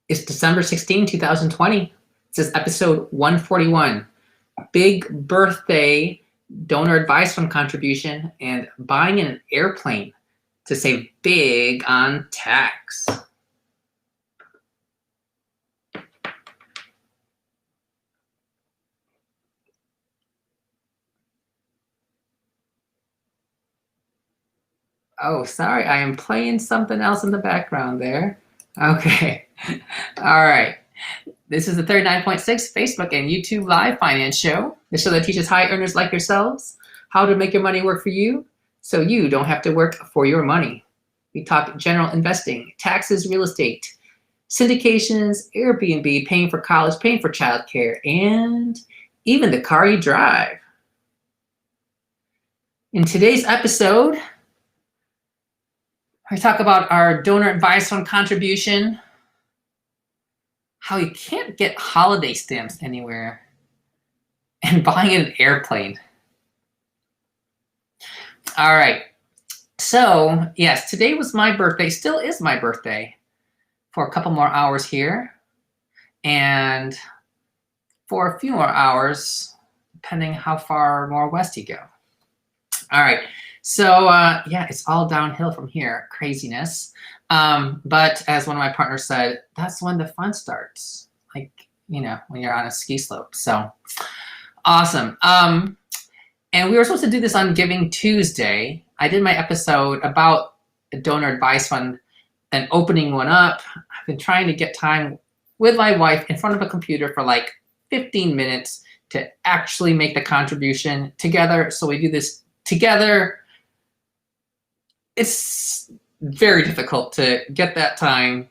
It's December 16, 2020. This is episode 141. Big birthday donor advice fund contribution and buying an airplane to save big on tax. Oh, sorry, I am playing something else in the background there. Okay. All right. This is the 39.6 Facebook and YouTube Live Finance Show, the show that teaches high earners like yourselves how to make your money work for you so you don't have to work for your money. We talk general investing, taxes, real estate, syndications, Airbnb, paying for college, paying for childcare, and even the car you drive. In today's episode, I talk about our donor advice fund contribution, how you can't get holiday stamps anywhere, and buying an airplane. All right. So, yes, today was my birthday, still is my birthday, for a couple more hours here, and for a few more hours, depending how far more west you go. All right. So, yeah, it's all downhill from here. Craziness. But as one of my partners said, that's when the fun starts. Like, you know, when you're on a ski slope. So, awesome. And we were supposed to do this on Giving Tuesday. I did my episode about a donor advice fund and opening one up. I've been trying to get time with my wife in front of a computer for like 15 minutes to actually make the contribution together. So we do this together. It's very difficult to get that time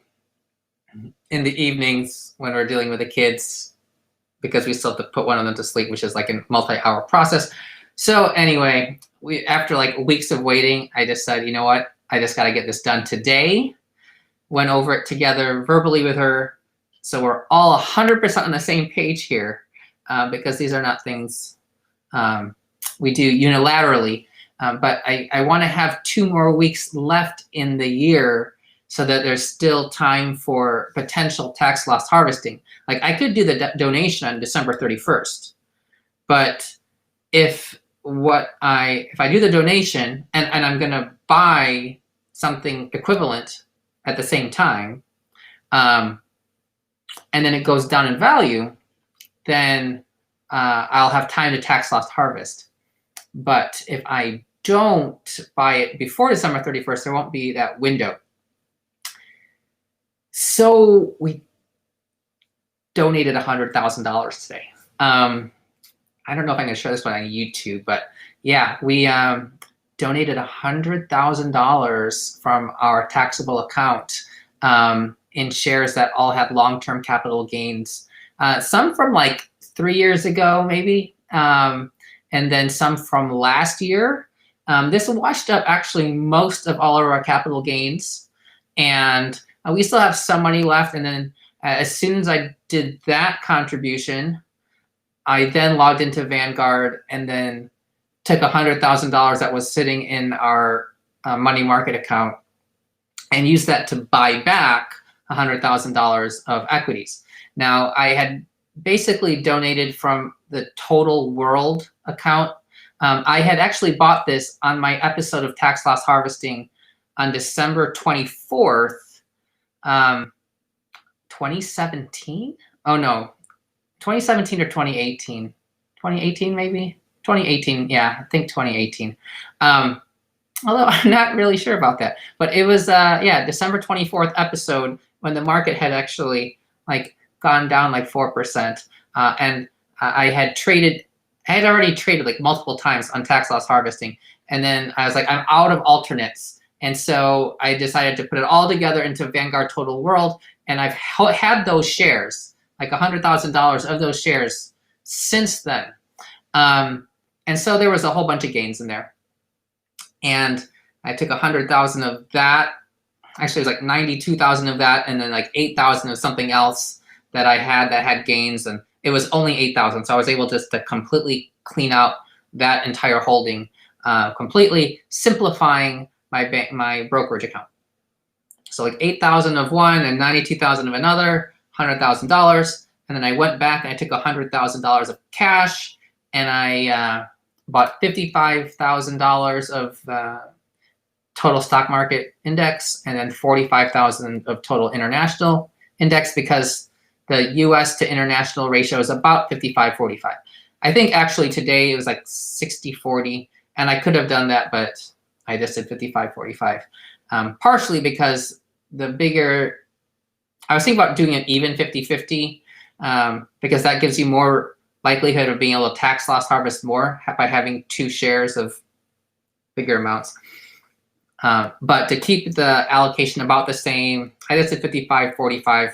in the evenings when we're dealing with the kids because we still have to put one of them to sleep, which is like a multi-hour process. So anyway, after like weeks of waiting, I just said, you know what? I just got to get this done today. Went over it together verbally with her. So we're all 100% on the same page here because these are not things we do unilaterally. But I want to have 2 more weeks left in the year so that there's still time for potential tax loss harvesting. Like I could do the donation on December 31st, but if I do the donation and I'm going to buy something equivalent at the same time, and then it goes down in value, then I'll have time to tax loss harvest. But if I don't buy it before December 31st, there won't be that window. So we donated $100,000 today. I don't know if I'm going to show this one on YouTube, but yeah, we donated $100,000 from our taxable account in shares that all had long-term capital gains. Some from like 3 years ago, maybe, and then some from last year. This washed up actually most of all of our capital gains, and we still have some money left. And then as soon as I did that contribution, I then logged into Vanguard and then took $100,000 that was sitting in our money market account and used that to buy back $100,000 of equities. Now, I had basically donated from the Total World account. I had actually bought this on my episode of Tax Loss Harvesting on December 24th, 2017? Oh no, 2017 or 2018? 2018 maybe? 2018, yeah, I think 2018. Although I'm not really sure about that. But it was, yeah, December 24th episode when the market had actually like gone down like 4%. And I had already traded like multiple times on tax loss harvesting. And then I was like, I'm out of alternates. And so I decided to put it all together into Vanguard Total World. And I've had those shares, like $100,000 of those shares since then. And so there was a whole bunch of gains in there. And I took 100,000 of that. Actually, it was like 92,000 of that, and then like 8,000 of something else that I had that had gains. And it was only 8,000. So I was able just to completely clean out that entire holding, completely simplifying my brokerage account. So like 8,000 of one and 92,000 of another, $100,000. And then I went back and I took $100,000 of cash and I bought $55,000 of total stock market index and then 45,000 of total international index, because the US to international ratio is about 55-45. I think actually today it was like 60-40, and I could have done that, but I just did 55-45. Partially because the bigger, I was thinking about doing an even 50-50, because that gives you more likelihood of being able to tax loss harvest more by having 2 shares of bigger amounts. But to keep the allocation about the same, I just did 55-45.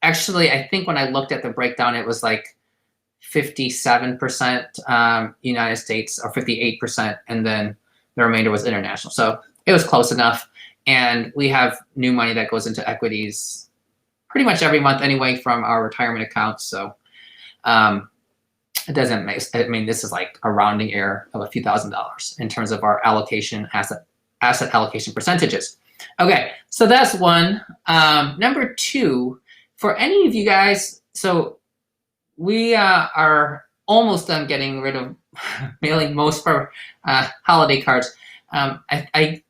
Actually, I think when I looked at the breakdown, it was like 57% United States or 58%, and then the remainder was international. So it was close enough. And we have new money that goes into equities pretty much every month anyway from our retirement accounts. So it doesn't make, I mean, this is like a rounding error of a few $1,000s in terms of our allocation, asset allocation percentages. Okay, so that's one. Number 2, for any of you guys, so we are almost done getting rid of mailing most of our holiday cards. I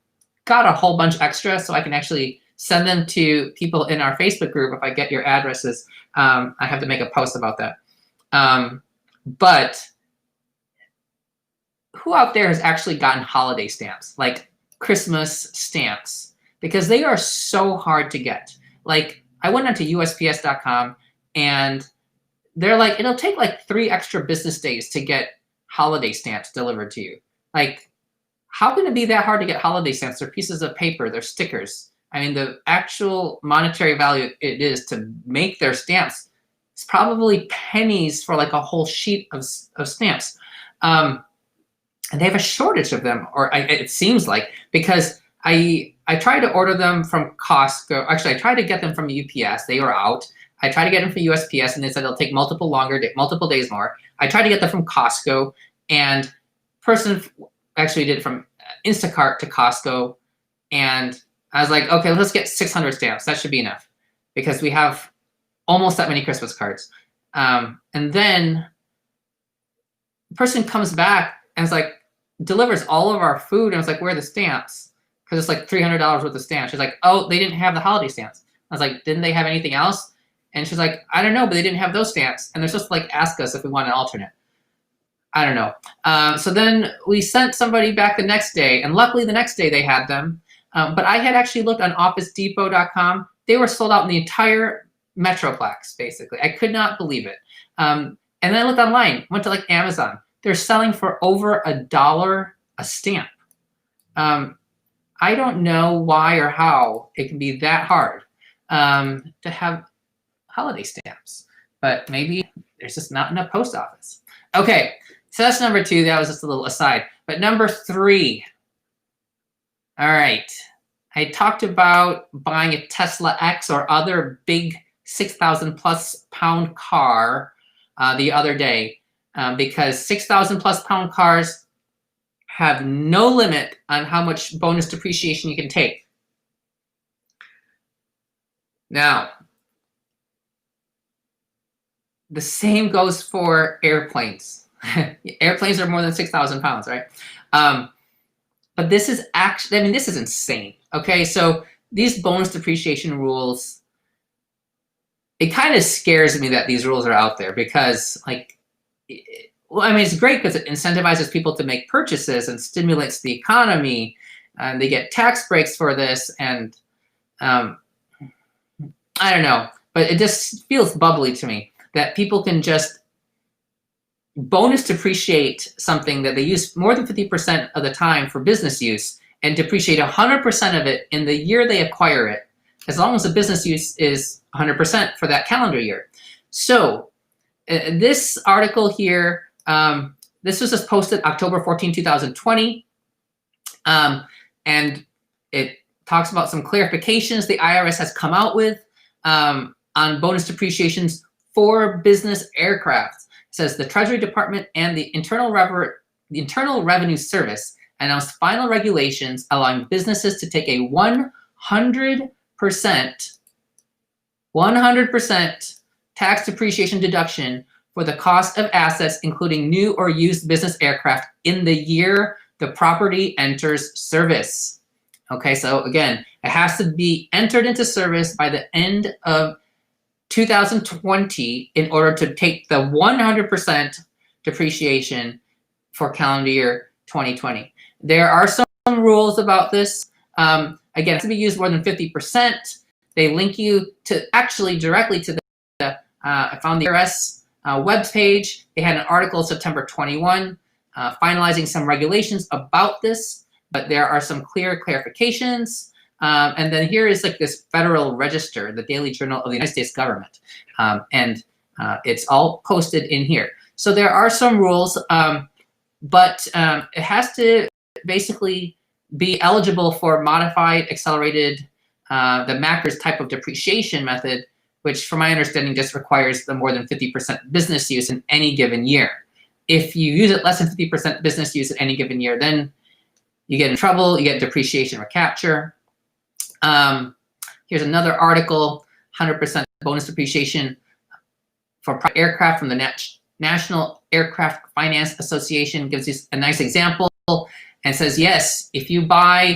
got a whole bunch extra, so I can actually send them to people in our Facebook group if I get your addresses. I have to make a post about that. But who out there has actually gotten holiday stamps, like Christmas stamps? Because they are so hard to get. Like, I went onto USPS.com and they're like, it'll take like 3 extra business days to get holiday stamps delivered to you. Like, how can it be that hard to get holiday stamps? They're pieces of paper, they're stickers. I mean, the actual monetary value it is to make their stamps is probably pennies for like a whole sheet of stamps. And they have a shortage of them, or it seems like, because I tried to order them from Costco. Actually, I tried to get them from UPS. They were out. I tried to get them from USPS, and they said it'll take multiple days more. I tried to get them from Costco, and person actually did it from Instacart to Costco, and I was like, okay, let's get 600 stamps. That should be enough, because we have almost that many Christmas cards. And then the person comes back and it's like, delivers all of our food, and I was like, where are the stamps? Because it's like $300 worth of stamps. She's like, oh, they didn't have the holiday stamps. I was like, didn't they have anything else? And she's like, I don't know, but they didn't have those stamps. And they're supposed to like ask us if we want an alternate. I don't know. So then we sent somebody back the next day, and luckily the next day they had them. But I had actually looked on OfficeDepot.com. They were sold out in the entire Metroplex, basically. I could not believe it. And then I looked online, went to like Amazon. They're selling for over $1 a stamp. I don't know why or how it can be that hard to have holiday stamps, but maybe there's just not enough post office. Okay, so that's number 2. That was just a little aside. But number 3. All right. I talked about buying a Tesla X or other big 6,000 plus pound car the other day because 6,000 plus pound cars have no limit on how much bonus depreciation you can take. Now, the same goes for airplanes. Airplanes are more than 6,000 pounds, right? But this is actually, I mean, this is insane. Okay, so these bonus depreciation rules, it kind of scares me that these rules are out there because, like, well, I mean, it's great because it incentivizes people to make purchases and stimulates the economy, and they get tax breaks for this, and I don't know, but it just feels bubbly to me that people can just bonus depreciate something that they use more than 50% of the time for business use and depreciate 100% of it in the year they acquire it, as long as the business use is 100% for that calendar year. So this article here, this was just posted October 14, 2020, and it talks about some clarifications the IRS has come out with on bonus depreciations for business aircraft. It says the Treasury Department and the Internal Revenue Service announced final regulations allowing businesses to take a 100% 100% tax depreciation deduction for the cost of assets, including new or used business aircraft in the year the property enters service. Okay, so again, it has to be entered into service by the end of 2020 in order to take the 100% depreciation for calendar year 2020. There are some rules about this. Again, it has to be used more than 50%. They link you to actually directly to I found the IRS webpage. They had an article September 21 finalizing some regulations about this, but there are some clear clarifications. And then here is like this Federal Register, the Daily Journal of the United States government. And it's all posted in here. So there are some rules, but it has to basically be eligible for modified, accelerated, the MACRS type of depreciation method, which from my understanding just requires the more than 50% business use in any given year. If you use it less than 50% business use in any given year, then you get in trouble, you get depreciation recapture. Here's another article, 100% bonus depreciation for private aircraft from the National Aircraft Finance Association, gives you a nice example and says, yes, if you buy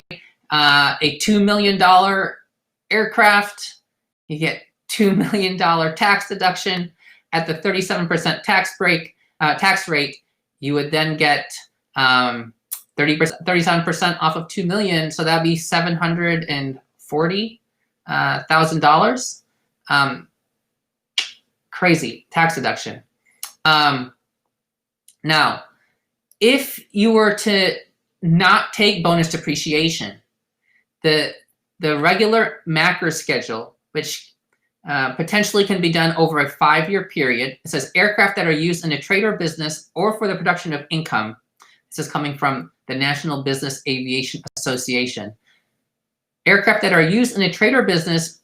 a $2 million aircraft, you get $2 million tax deduction at the 37% tax rate. You would then get 37% off of 2 million, so that'd be $740,000. Crazy tax deduction. Now, if you were to not take bonus depreciation, the regular MACRS schedule, which potentially can be done over a 5-year period. It says aircraft that are used in a trade or business or for the production of income. This is coming from the National Business Aviation Association. Aircraft that are used in a trade or business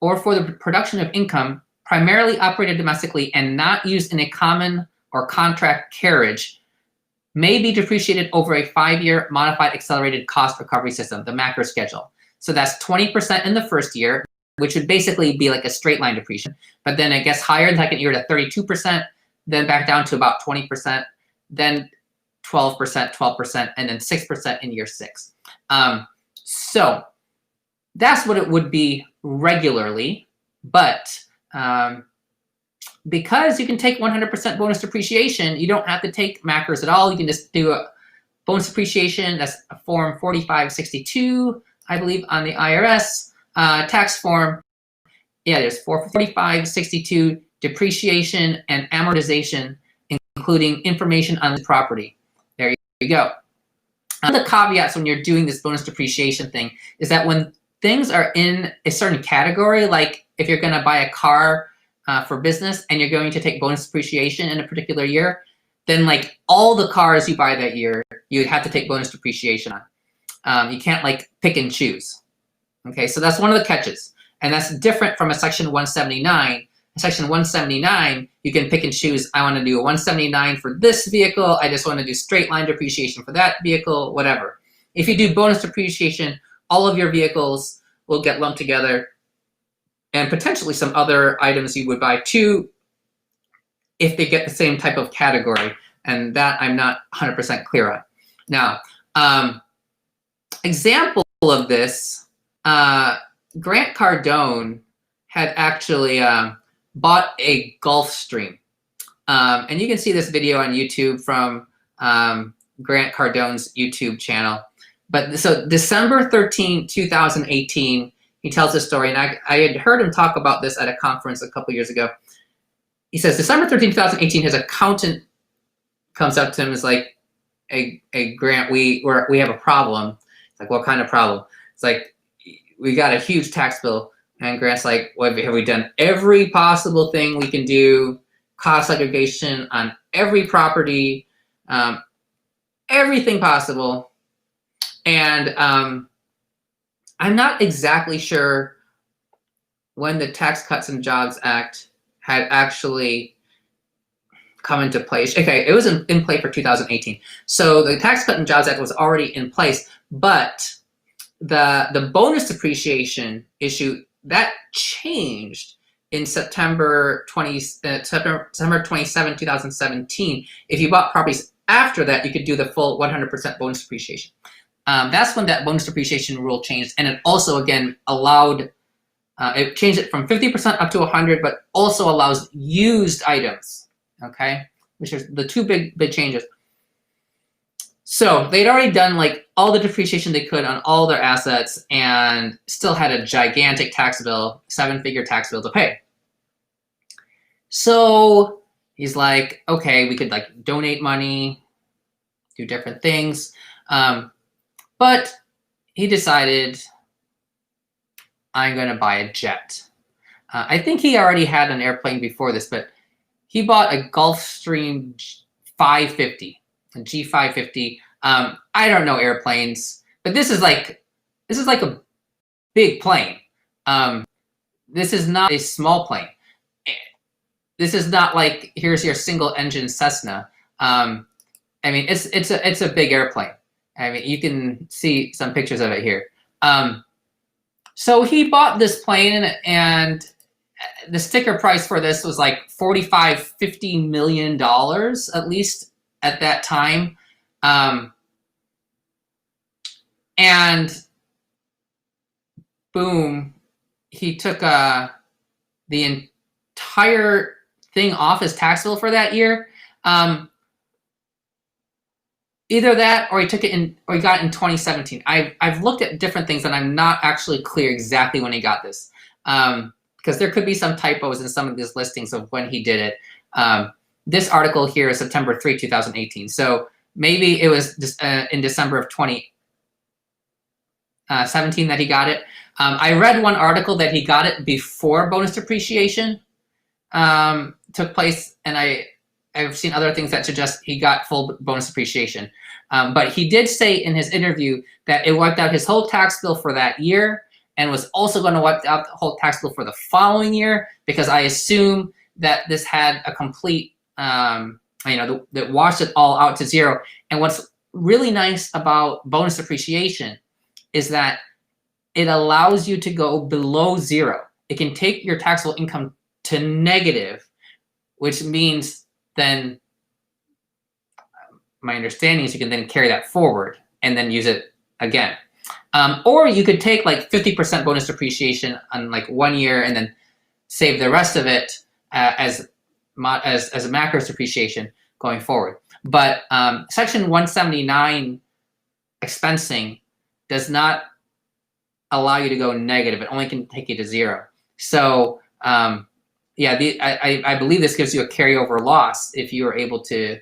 or for the production of income, primarily operated domestically and not used in a common or contract carriage, may be depreciated over a 5-year modified accelerated cost recovery system, the MACRS schedule. So that's 20% in the first year, which would basically be like a straight line depreciation. But then it gets higher in the second year to 32%, then back down to about 20%, then 12%, 12%, and then 6% in year 6. So that's what it would be regularly, but because you can take 100% bonus depreciation, you don't have to take MACRS at all. You can just do a bonus depreciation. That's a form 4562, I believe, on the IRS tax form. Yeah, there's 4562 depreciation and amortization, including information on the property. There you go. One of the caveats when you're doing this bonus depreciation thing is that when things are in a certain category, like if you're going to buy a car for business and you're going to take bonus depreciation in a particular year, then like all the cars you buy that year, you'd have to take bonus depreciation on. You can't like pick and choose. Okay, so that's one of the catches. And that's different from a Section 179. In Section 179, you can pick and choose. I want to do a 179 for this vehicle. I just want to do straight line depreciation for that vehicle, whatever. If you do bonus depreciation, all of your vehicles will get lumped together, and potentially some other items you would buy too if they get the same type of category. And that I'm not 100% clear on. Now, example of this, Grant Cardone had actually bought a Gulfstream. And you can see this video on YouTube from Grant Cardone's YouTube channel. But so December 13, 2018, he tells this story, and I had heard him talk about this at a conference a couple years ago. He says, December 13, 2018, his accountant comes up to him and is like, hey Grant, we have a problem. It's like, what kind of problem? It's like, we got a huge tax bill. And Grant's like, well, have we done every possible thing we can do? Cost segregation on every property, everything possible. And I'm not exactly sure when the Tax Cuts and Jobs Act had actually come into place. Okay, it was in play for 2018. So the Tax Cut and Jobs Act was already in place, but the bonus depreciation issue that changed in September 27, 2017. If you bought properties after that, you could do the full 100% bonus depreciation. That's when that bonus depreciation rule changed, and it also again allowed. It changed it from 50% up to 100, but also allows used items. Okay, which is the two big changes. So they'd already done like all the depreciation they could on all their assets and still had a gigantic tax bill, 7-figure tax bill to pay. So he's like, okay, we could like donate money, do different things. But he decided, I'm going to buy a jet. I think he already had an airplane before this, but he bought a Gulfstream 550, a G550. I don't know airplanes, but this is like a big plane. This is not a small plane. This is not like, here's your single engine Cessna. I mean, it's a big airplane. I mean, you can see some pictures of it here. So he bought this plane, and the sticker price for this was like $45–50 million, at least at that time. And boom, he took the entire thing off his tax bill for that year. Either that, or he took it in, or he got it in 2017. I've looked at different things, and I'm not actually clear exactly when he got this, because there could be some typos in some of these listings of when he did it. This article here is September 3, 2018. So maybe it was just, in December of 2017 that he got it. I read one article that he got it before bonus depreciation took place, and I've seen other things that suggest he got full bonus depreciation. But he did say in his interview that it wiped out his whole tax bill for that year, and was also going to wipe out the whole tax bill for the following year, because I assume that this had a complete, that washed it all out to zero. And what's really nice about bonus depreciation is that it allows you to go below zero. It can take your taxable income to negative, which means then my understanding is you can then carry that forward and then use it again. Or you could take like 50% bonus depreciation on like 1 year and then save the rest of it as a macros depreciation going forward. But Section 179 expensing does not allow you to go negative. It only can take you to zero. So yeah, I believe this gives you a carryover loss if you are able to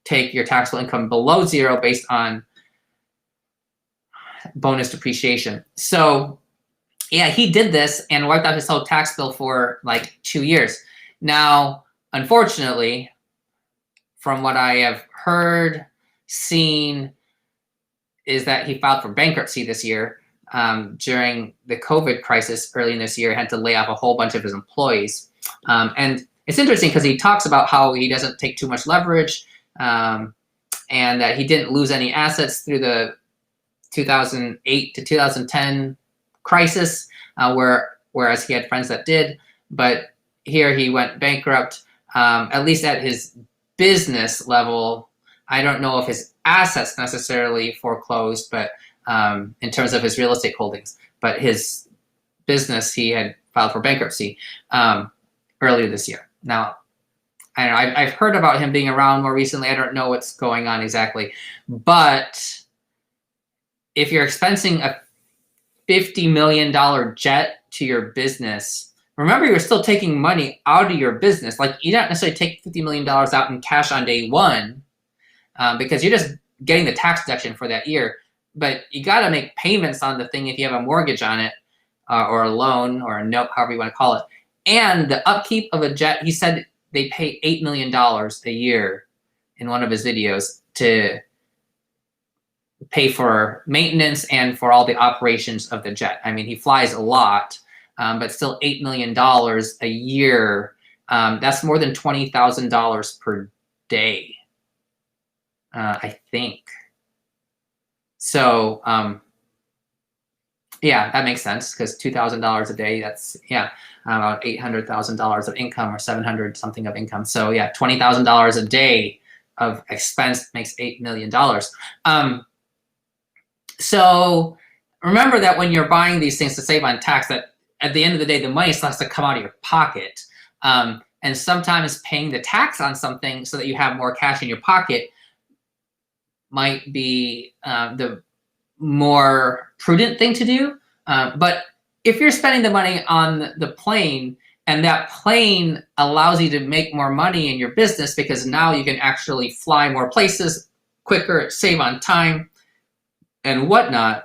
take your taxable income below zero based on bonus depreciation. So yeah, he did this and wiped out his whole tax bill for like 2 years. Now, unfortunately, from what I have heard, seen, is that he filed for bankruptcy this year during the COVID crisis early in this year, had to lay off a whole bunch of his employees. And it's interesting because he talks about how he doesn't take too much leverage, and that he didn't lose any assets through the 2008 to 2010 crisis, whereas he had friends that did. But here he went bankrupt, at least at his business level. I don't know if his assets necessarily foreclosed, but in terms of his real estate holdings. But his business, he had filed for bankruptcy earlier this year. Now, I don't know, I've heard about him being around more recently. I don't know what's going on exactly. But if you're expensing a $50 million jet to your business, remember, you're still taking money out of your business. Like, you don't necessarily take $50 million out in cash on day one, because you're just getting the tax deduction for that year. But you got to make payments on the thing if you have a mortgage on it, or a loan, or a note, however you want to call it. And the upkeep of a jet, he said they pay $8 million a year in one of his videos to pay for maintenance and for all the operations of the jet. I mean, he flies a lot, but still $8 million a year. That's more than $20,000 per day, I think. So Yeah, that makes sense, because $2,000 a day, that's, yeah, about $800,000 of income, or 700 something of income. So yeah, $20,000 a day of expense makes $8 million. So remember that when you're buying these things to save on tax, that at the end of the day, the money still has to come out of your pocket. And sometimes paying the tax on something so that you have more cash in your pocket might be the more prudent thing to do. But if you're spending the money on the plane, and that plane allows you to make more money in your business because now you can actually fly more places quicker, save on time and whatnot,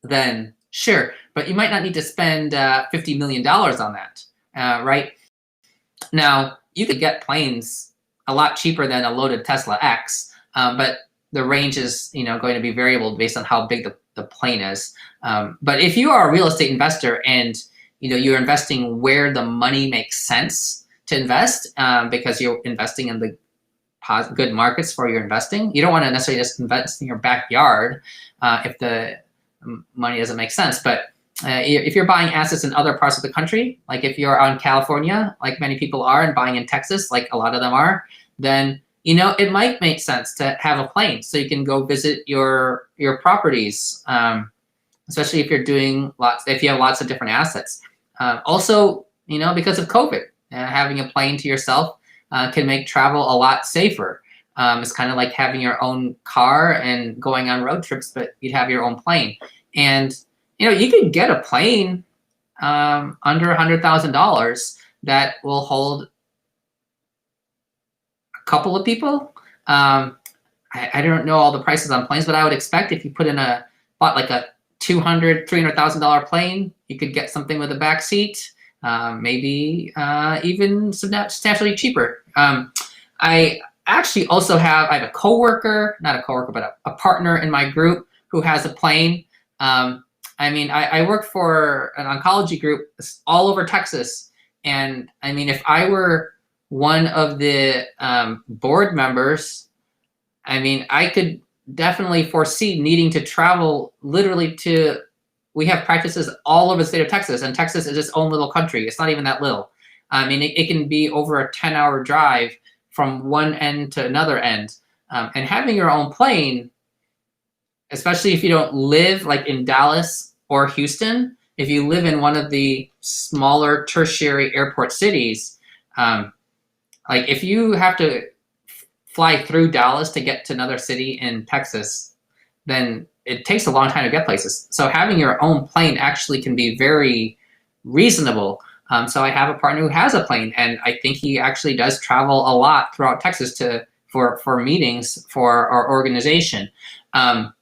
then sure. But you might not need to spend $50 million on that, right? Now, you could get planes a lot cheaper than a loaded Tesla X, but the range is, going to be variable based on how big the plane is. But if you are a real estate investor and you're investing where the money makes sense to invest, because you're investing in the good markets for your investing, you don't want to necessarily just invest in your backyard if the money doesn't make sense. But if you're buying assets in other parts of the country, like if you're out in California, like many people are, and buying in Texas, like a lot of them are, then it might make sense to have a plane so you can go visit your properties, especially if you're doing if you have lots of different assets. Also, because of COVID, having a plane to yourself can make travel a lot safer. It's kind of like having your own car and going on road trips, but you'd have your own plane. And you can get a plane under $100,000 that will hold couple of people. I don't know all the prices on planes, but I would expect if you bought like a $200,000-$300,000 plane, you could get something with a back seat, maybe even substantially cheaper. I actually also have a coworker, not a coworker, but a partner in my group who has a plane. I work for an oncology group all over Texas, and if I were one of the board members, I could definitely foresee needing to travel literally we have practices all over the state of Texas, and Texas is its own little country. It's not even that little. It can be over a 10-hour drive from one end to another end. And having your own plane, especially if you don't live like in Dallas or Houston, if you live in one of the smaller tertiary airport cities, like if you have to fly through Dallas to get to another city in Texas, then it takes a long time to get places. So having your own plane actually can be very reasonable. So I have a partner who has a plane, and I think he actually does travel a lot throughout Texas for meetings for our organization. Now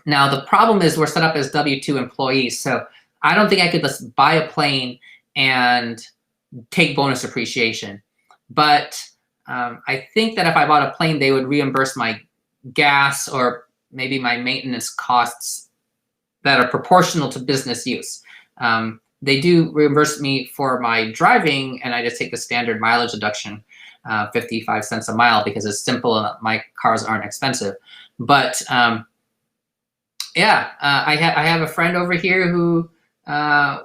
the problem is we're set up as W-2 employees, so I don't think I could just buy a plane and take bonus depreciation. But I think that if I bought a plane, they would reimburse my gas or maybe my maintenance costs that are proportional to business use. They do reimburse me for my driving, and I just take the standard mileage deduction, 55 cents a mile, because it's simple and my cars aren't expensive. But I have a friend over here who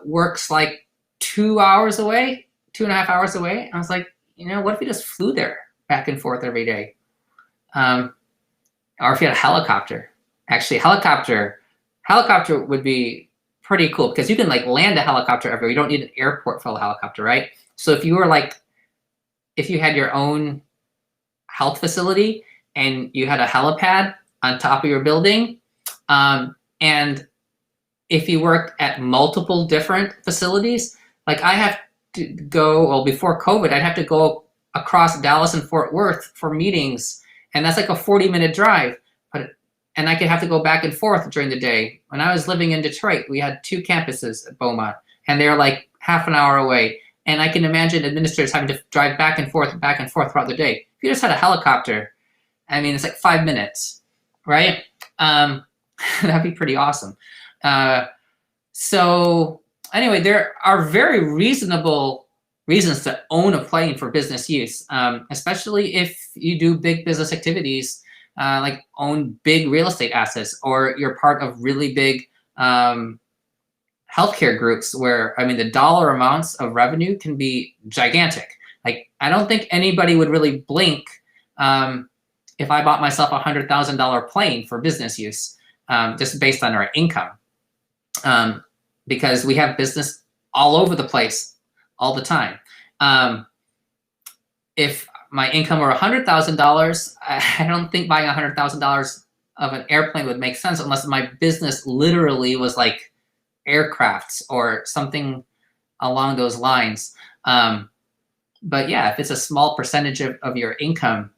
works like 2 hours away, 2.5 hours away. I was like, what if we just flew there back and forth every day? Or if you had a helicopter. Actually, helicopter would be pretty cool, because you can like land a helicopter everywhere. You don't need an airport for a helicopter, right? So if you had your own health facility and you had a helipad on top of your building, and if you worked at multiple different facilities, like I have to go, well, before COVID, I'd have to go across Dallas and Fort Worth for meetings, and that's like a 40-minute drive. And I could have to go back and forth during the day. When I was living in Detroit, we had 2 campuses at Beaumont, and they're like half an hour away. And I can imagine administrators having to drive back and forth throughout the day. If you just had a helicopter, it's like 5 minutes, right? That'd be pretty awesome. So anyway, there are very reasonable reasons to own a plane for business use, especially if you do big business activities, like own big real estate assets, or you're part of really big healthcare groups where, I mean, the dollar amounts of revenue can be gigantic. Like, I don't think anybody would really blink if I bought myself a $100,000 plane for business use, just based on our income. Because we have business all over the place all the time. If my income were $100,000, I don't think buying $100,000 of an airplane would make sense unless my business literally was like aircrafts or something along those lines. But yeah, if it's a small percentage of your income,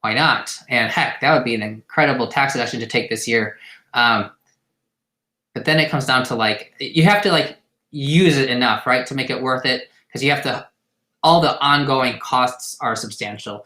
why not? And heck, that would be an incredible tax deduction to take this year. But then it comes down to like, you have to like use it enough, right, to make it worth it, because you have to, all the ongoing costs are substantial.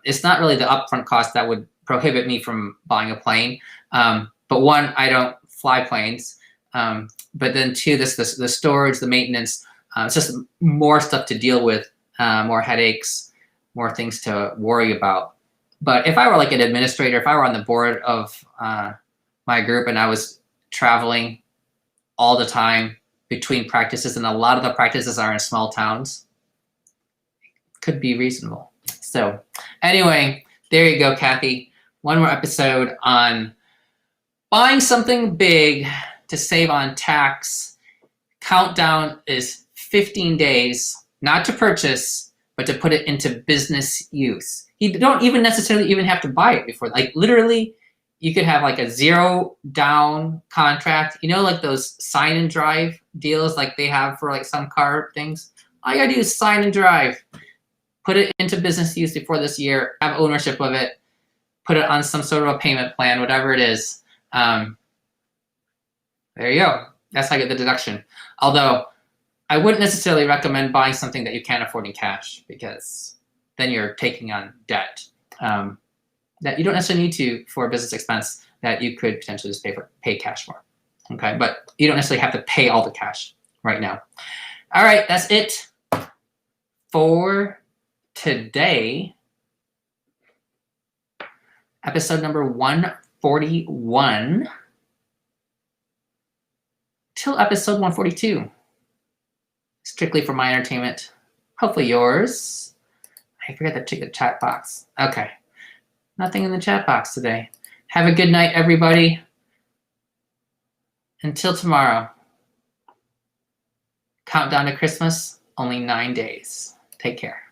It's not really the upfront cost that would prohibit me from buying a plane. But one, I don't fly planes. But then two, the storage, the maintenance, it's just more stuff to deal with, more headaches, more things to worry about. But if I were like an administrator, if I were on the board of my group and I was traveling all the time between practices, and a lot of the practices are in small towns, could be reasonable. So anyway, there you go, Kathy. One more episode on buying something big to save on tax. Countdown is 15 days, not to purchase, but to put it into business use. You don't even necessarily even have to buy it before. Like literally, you could have like a 0 down contract. You know, like those sign and drive deals like they have for like some car things. All you gotta do is sign and drive. Put it into business use before this year, have ownership of it, put it on some sort of a payment plan, whatever it is. There you go. That's how you get the deduction. Although I wouldn't necessarily recommend buying something that you can't afford in cash, because then you're taking on debt that you don't necessarily need to for a business expense that you could potentially just pay cash for. Okay, but you don't necessarily have to pay all the cash right now. All right, that's it for today. Episode number 141 till episode 142. Strictly for my entertainment, hopefully yours. I forgot to check the chat box. Okay, nothing in the chat box today. Have a good night, everybody. Until tomorrow. Countdown to Christmas, only 9 days. Take care.